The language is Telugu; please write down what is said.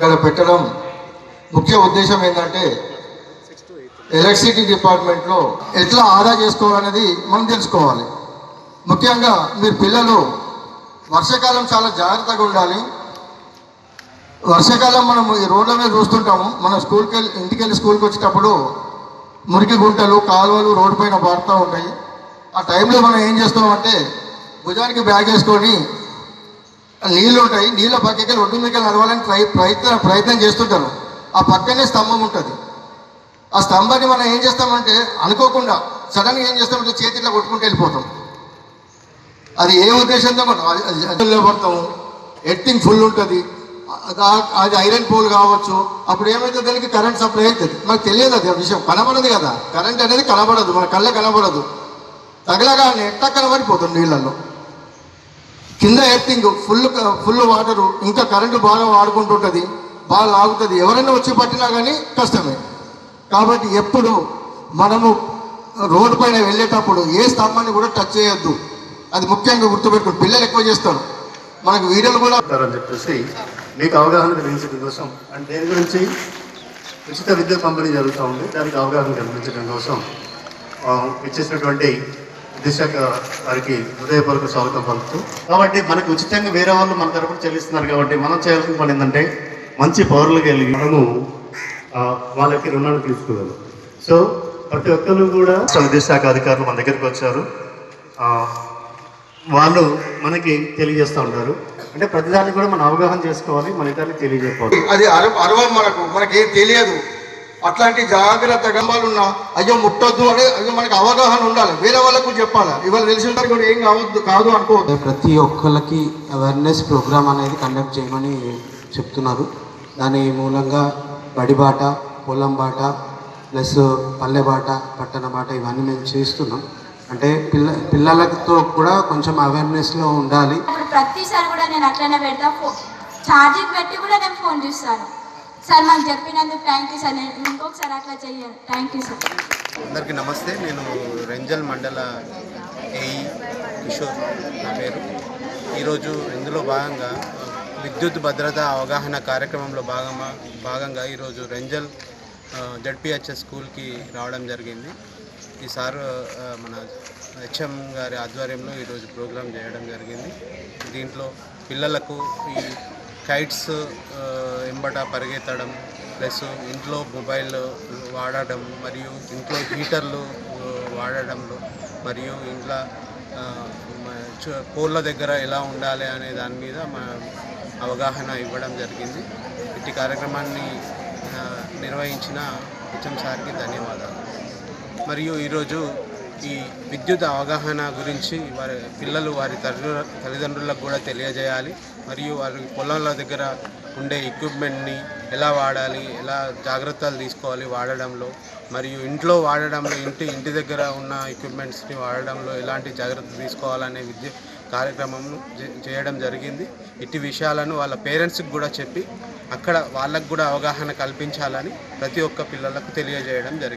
ఇక్కడ పెట్టడం ముఖ్య ఉద్దేశం ఏంటంటే ఎలక్ట్రిసిటీ డిపార్ట్మెంట్లో ఎట్లా ఆదా చేసుకోవాలనేది మనం తెలుసుకోవాలి. ముఖ్యంగా మీరు పిల్లలు వర్షాకాలం చాలా జాగ్రత్తగా ఉండాలి. వర్షాకాలం మనం ఈ రోడ్ల మీద చూస్తుంటాము. మనం ఇంటికి వెళ్ళి స్కూల్కి వచ్చేటప్పుడు మురికి గుంటలు కాలువలు రోడ్డు పైన పారుతూ ఉంటాయి. ఆ టైంలో మనం ఏం చేస్తున్నామంటే భుజానికి బ్యాగ్ వేసుకొని నీళ్ళు ఉంటాయి, నీళ్ళ పక్కకి ఒడ్డు మీద నడవాలని ప్రయత్నం చేస్తుంటారు. ఆ పక్కనే స్తంభం ఉంటుంది. ఆ స్తంభాన్ని మనం ఏం చేస్తామంటే అనుకోకుండా సడన్గా ఏం చేస్తామంటే చేతిలో కొట్టుకుంటూ వెళ్ళిపోతాం. అది ఏ ఉద్దేశంతో మనం పడతాము. ఎర్తింగ్ ఫుల్ ఉంటుంది, అది ఐరన్ పోల్ కావచ్చు. అప్పుడు ఏమైతే దానికి కరెంట్ సప్లై అవుతుంది. మనకు తెలియదు, అది ఆ విషయం కనబడదు కదా. కరెంట్ అనేది కనబడదు, మన కళ్ళ కనబడదు. తగలగానే ఎట్లా కనబడిపోతుంది నీళ్ళల్లో. కింద ఎర్తింగ్ ఫుల్ వాటరు, ఇంకా కరెంటు బాగా వాడుకుంటుంటుంది, బాగా లాగుతుంది. ఎవరైనా వచ్చి పట్టినా కానీ కష్టమే. కాబట్టి ఎప్పుడు మనము రోడ్డు పైన వెళ్ళేటప్పుడు ఏ స్తంభాన్ని కూడా టచ్ చేయొద్దు. అది ముఖ్యంగా గుర్తుపెట్టుకుని పిల్లలు ఎక్కువ చేస్తారు. మనకు వీడియోలు కూడా అని చెప్పేసి మీకు అవగాహన కలిగించడం కోసం అంటే దేని గురించి ఉచిత విద్యుత్ పంపిణీ జరుగుతూ ఉంది. దానికి అవగాహన కల్పించడం కోసం ఇచ్చేసినటువంటి విద్యాశాఖ వారికి హృదయపూర్వక స్వాగతం పలుకుతూ, కాబట్టి మనకు ఉచితంగా వేరే వాళ్ళు మన తరపున చెల్లిస్తున్నారు. కాబట్టి మనం చేయాల్సిన పని ఏంటంటే మంచి పౌరులుగా వెళ్ళి మనము వాళ్ళకి రుణాన్ని తీసుకోవాలి. సో ప్రతి ఒక్కరు కూడా విద్యాశాఖ అధికారులు మన దగ్గరికి వచ్చారు. వాళ్ళు మనకి తెలియజేస్తూ ఉంటారు. అంటే ప్రతిదాన్ని కూడా మనం అవగాహన చేసుకోవాలి, మన ఇతరులకు తెలియజేయాలి. అది అరవం మనకేం తెలియదు. అట్లాంటి జాగ్రత్త గంబాలున్నా అయ్యో ముట్టొద్దు అని మనకి అవగాహన ఉండాలి. వేరే వాళ్ళకు చెప్పాలి. ఇవాళ తెలిసిన కూడా ఏం కాదు అనుకోవద్దు. ప్రతి ఒక్కరికి అవేర్నెస్ ప్రోగ్రామ్ అనేది కండక్ట్ చేయమని చెప్తున్నారు. దాని మూలంగా బడిబాట, పొలం బాట, ప్లస్ పల్లె బాట, పట్టణ బాట ఇవన్నీ మేము చేస్తున్నాం. అంటే పిల్లలతో కూడా కొంచెం అవేర్నెస్లో ఉండాలి. ప్రతిసారి కూడా నేను అట్లనే పెడతా, ఛార్జింగ్ పెట్టి కూడా నేను ఫోన్ చూస్తాను. సార్ మాకు చెప్పినందుకు థ్యాంక్ యూ సార్. నేను ఇంకొకసారి అట్లా చెయ్యాలి. Thank you sir. అందరికీ నమస్తే. నేను రెంజల్ మండల ఏఈ కిషోర్ నా పేరు. ఈరోజు ఇందులో భాగంగా విద్యుత్ భద్రత అవగాహన కార్యక్రమంలో భాగంగా ఈరోజు రెంజల్ జడ్పిహెచ్ఎస్ స్కూల్కి రావడం జరిగింది. ఈసారి మన హెచ్ఎం గారి ఆధ్వర్యంలో ఈరోజు ప్రోగ్రాం చేయడం జరిగింది. దీంట్లో పిల్లలకు ఈ కైట్స్ ఎంబట పరిగెత్తడం, ప్లస్ ఇంట్లో మొబైల్ వాడడం, మరియు ఇంట్లో హీటర్లు వాడడంలో, మరియు ఇంట్లో పోల్ల దగ్గర ఎలా ఉండాలి అనే దాని మీద అవగాహన ఇవ్వడం జరిగింది. ఇట్టి కార్యక్రమాన్ని నిర్వహించిన హెచ్ఎం సార్కి ధన్యవాదాలు. మరియు ఈరోజు ఈ విద్యుత్ అవగాహన గురించి పిల్లలు వారి తల్లిదండ్రులకు కూడా తెలియజేయాలి. మరియు వారి పొలాల దగ్గర ఉండే ఎక్విప్మెంట్ని ఎలా వాడాలి, ఎలా జాగ్రత్తలు తీసుకోవాలి వాడడంలో, మరియు ఇంట్లో వాడడంలో ఇంటి దగ్గర ఉన్న ఎక్విప్మెంట్స్ని వాడడంలో ఎలాంటి జాగ్రత్తలు తీసుకోవాలనే కార్యక్రమం చేయడం జరిగింది. ఇట్టి విషయాలను వాళ్ళ పేరెంట్స్కి కూడా చెప్పి అక్కడ వాళ్ళకు కూడా అవగాహన కల్పించాలని ప్రతి ఒక్క పిల్లలకు తెలియజేయడం జరిగింది.